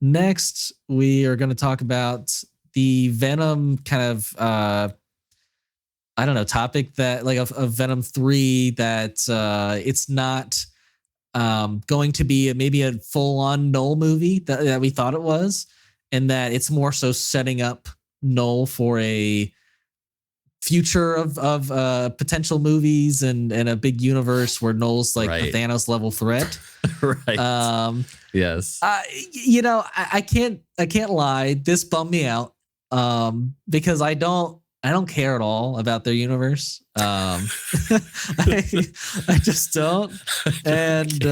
Next, we are going to talk about the Venom kind of, I don't know, topic that like of Venom 3 that it's not going to be maybe a full-on Knull movie that we thought it was, and that it's more so setting up Knull for a future of potential movies and a big universe where Knull's like the Thanos level threat. Right. Yes. I can't lie. This bummed me out because I don't care at all about their universe. I just don't. And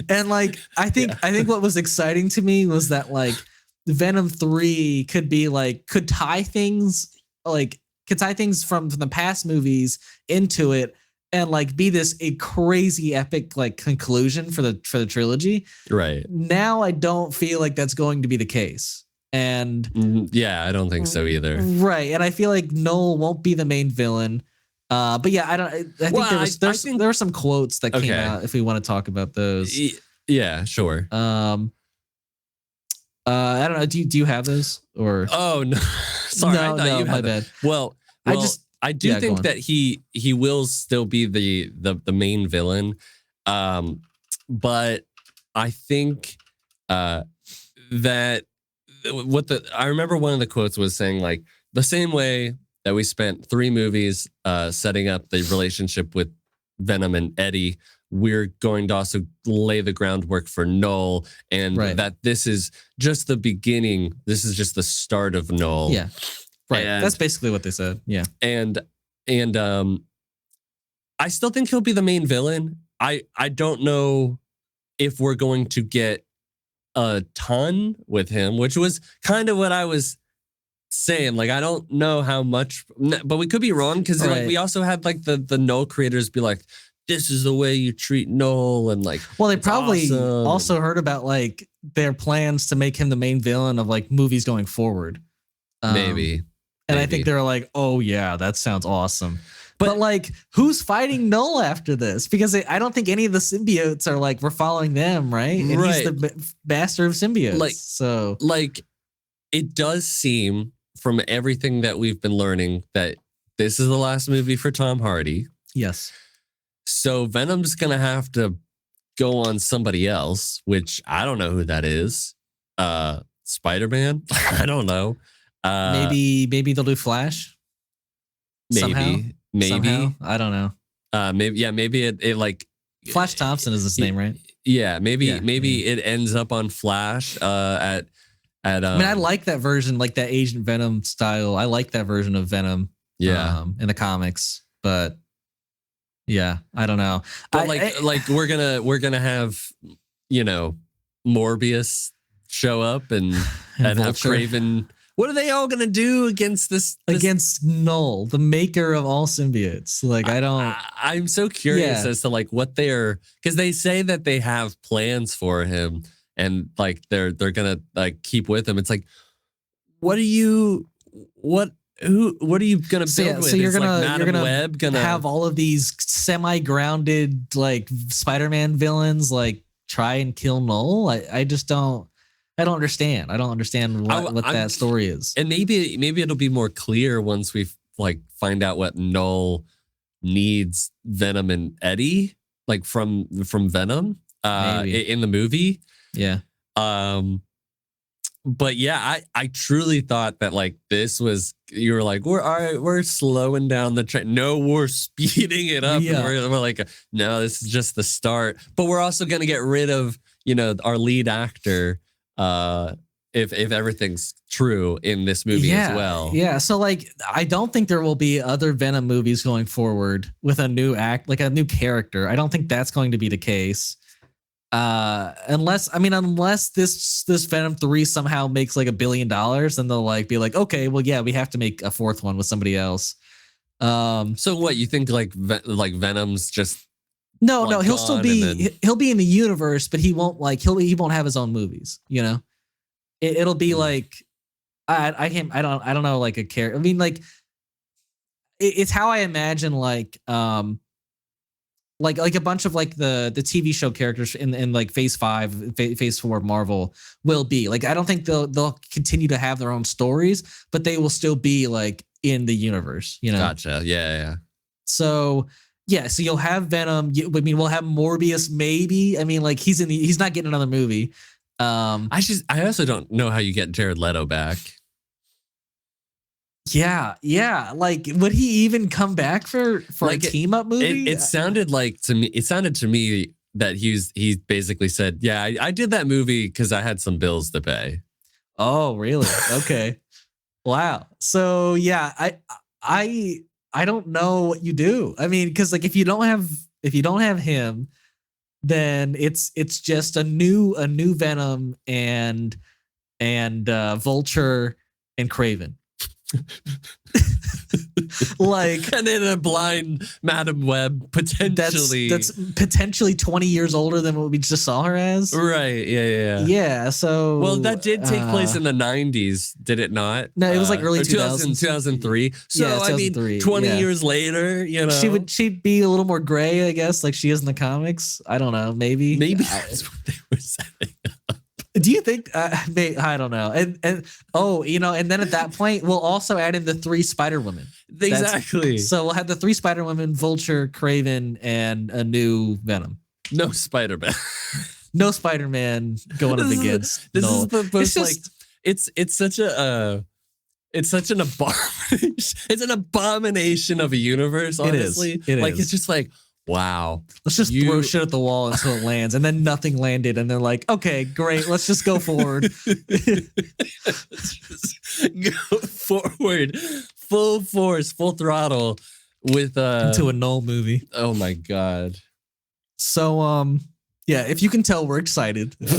and like I think what was exciting to me was that like Venom 3 could tie things from the past movies into it and like be this a crazy epic like conclusion for the trilogy. Right. Now I don't feel like that's going to be the case. And yeah, I don't think so either. Right. And I feel like Knull won't be the main villain. But yeah, I think there were some quotes that came out if we want to talk about those. Yeah, sure. I don't know. Do you have those or? Oh no, sorry. No, my bad. Well, I do think that he will still be the main villain. But I think that I remember one of the quotes was saying like the same way that we spent 3 movies setting up the relationship with Venom and Eddie, we're going to also lay the groundwork for Knull, and that this is just the beginning. This is just the start of Knull. Yeah, right. And that's basically what they said. Yeah, and I still think he'll be the main villain. I don't know if we're going to get a ton with him, which was kind of what I was saying. Like, I don't know how much, but we could be wrong because like we also had like the Knull creators be like, this is the way you treat Knull, and like, well, they probably also heard about like their plans to make him the main villain of like movies going forward. Maybe. And I think they're like, oh yeah, that sounds awesome. But like, who's fighting Knull after this? Because I don't think any of the symbiotes are like, we're following them, right? And he's the master of symbiotes. Like, it does seem from everything that we've been learning that this is the last movie for Tom Hardy. Yes. So Venom's going to have to go on somebody else, which I don't know who that is. Spider-Man? I don't know. Maybe they'll do Flash. Maybe. Somehow. I don't know. Maybe it like Flash Thompson is his name, right? Yeah, maybe it ends up on Flash at I mean, I like that version, like that Agent Venom style. I like that version of Venom. Yeah. In the comics, but yeah, I don't know. But like we're gonna have, you know, Morbius show up and have Craven. What are they all gonna do against against Knull, the maker of all symbiotes? Like, I'm so curious as to like what they're, because they say that they have plans for him and like they're gonna like keep with him. It's like, what are you gonna build with? So you're gonna have all of these semi-grounded like Spider-Man villains like try and kill Knull. I just don't. I don't understand. I don't understand what that story is. And maybe it'll be more clear once we like find out what Knull needs Venom and Eddie like from Venom in the movie. Yeah. But yeah, I truly thought that like this was, you were like, we're slowing down the train. No, we're speeding it up. Yeah. And we're like, no, this is just the start. But we're also gonna get rid of, you know, our lead actor. If everything's true in this movie as well. Yeah. So like, I don't think there will be other Venom movies going forward with a new like a new character. I don't think that's going to be the case. Unless this Venom 3 somehow makes like $1 billion, then they'll like be like, okay, well, yeah, we have to make a 4th one with somebody else. So what you think like Venom's just No, he'll still be he'll be in the universe, but he won't like he won't have his own movies. You know, it'll be like I don't know, like a character. I mean, like it's how I imagine like like a bunch of like the TV show characters in like Phase 5, Phase 4 of Marvel will be. Like I don't think they'll continue to have their own stories, but they will still be like in the universe, you know. Gotcha. Yeah. So yeah, so you'll have Venom. I mean, we'll have Morbius maybe. I mean, like he's not getting another movie. I also don't know how you get Jared Leto back. Yeah. Like, would he even come back for like a team up movie? It sounded to me that he basically said, "Yeah, I did that movie because I had some bills to pay." Oh, really? Okay. Wow. So yeah, I don't know what you do. I mean, because like if you don't have him, then it's just a new Venom and Vulture and Kraven. Like, and then a blind Madam Web potentially that's potentially 20 years older than what we just saw her as. Right. Yeah. So well, that did take place in the 90s, did it not? No, it was like early 2003. So yeah, 2003, I mean 20 years later, you know. She'd be a little more gray, I guess, like she is in the comics. I don't know, maybe that's what they were setting up. Do you think? I don't know. And oh, you know, and then at that point, we'll also add in the 3 Spider-Women. Exactly. So we'll have the 3 Spider-Women, Vulture, Kraven, and a new Venom. No Spider-Man. No Spider-Man going up against. This is the most it's such a it's such an abomination. It's an abomination of a universe. Honestly, it like is. it's just like. Wow. Let's just throw shit at the wall until it lands, and then nothing landed, and they're like, okay, great, let's just go forward. Go forward, full force, full throttle with into a Knull movie. Oh my god. So yeah, if you can tell, we're excited. But,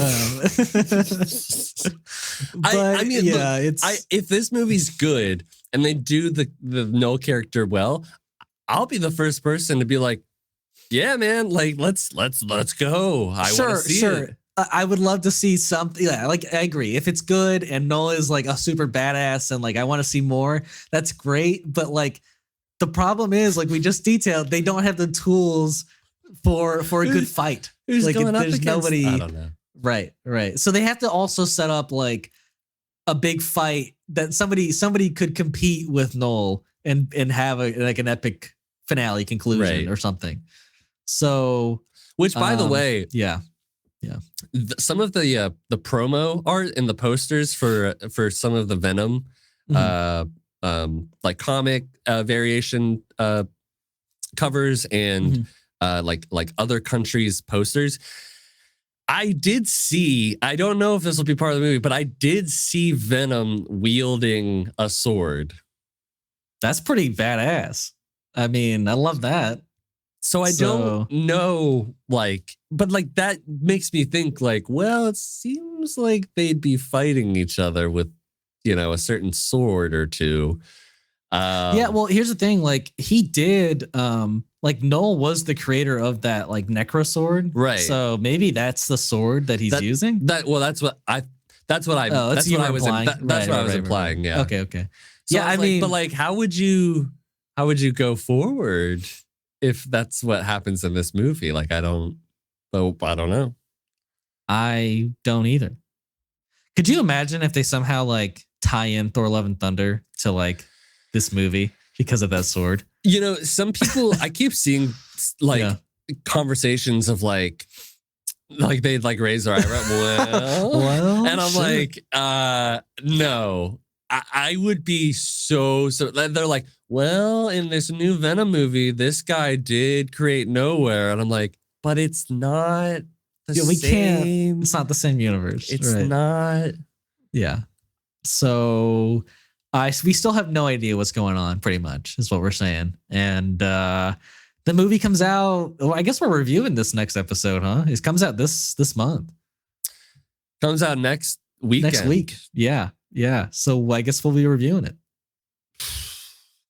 I mean, yeah, look, if this movie's good and they do the Knull character well, I'll be the first person to be like, yeah, man, like let's go. I want to see it. I would love to see something. Yeah, like I agree. If it's good and Knull is like a super badass and like I want to see more, that's great. But like the problem is, like we just detailed, they don't have the tools for a good fight. Who's like going up there's against? nobody. I don't know. Right. So they have to also set up like a big fight that somebody could compete with Knull and have like an epic finale conclusion or something. So, which by the way, yeah. Some of the promo art and the posters for some of the Venom, like comic variation covers and like other countries' posters. I did see. I don't know if this will be part of the movie, but I did see Venom wielding a sword. That's pretty badass. I mean, I love that. So I don't know, like, but like that makes me think like, well, it seems like they'd be fighting each other with, you know, a certain sword or two. Yeah, well, here's the thing. Like he did, like Knull was the creator of that like Necro sword. Right. So maybe that's the sword that he's using. That's what I was implying. Yeah. Okay. So yeah, I mean, but like, how would you go forward if that's what happens in this movie? Like, I don't know. I don't either. Could you imagine if they somehow like tie in Thor: Love and Thunder to like this movie because of that sword? You know, some people I keep seeing like conversations of like they'd like raise their eyebrow. Well, and I'm like, no. I would be so they're like, well, in this new Venom movie, this guy did create Nowhere. And I'm like, but it's not the same. It's not the same universe. It's not. Yeah. So we still have no idea what's going on, pretty much, is what we're saying. And the movie comes out. Well, I guess we're reviewing this next episode, huh? It comes out this month. Comes out next weekend. Next week. Yeah. So I guess we'll be reviewing it.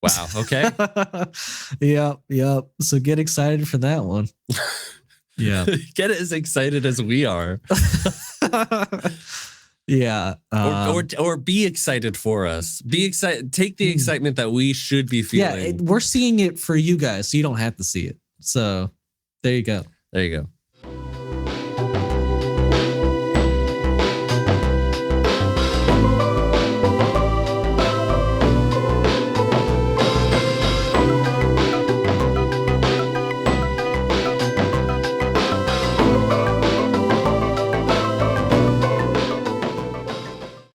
Wow. Okay. Yep. So get excited for that one. Yeah. Get as excited as we are. Yeah. Or be excited for us. Be excited. Take the excitement that we should be feeling. Yeah, we're seeing it for you guys, so you don't have to see it. So There you go. There you go.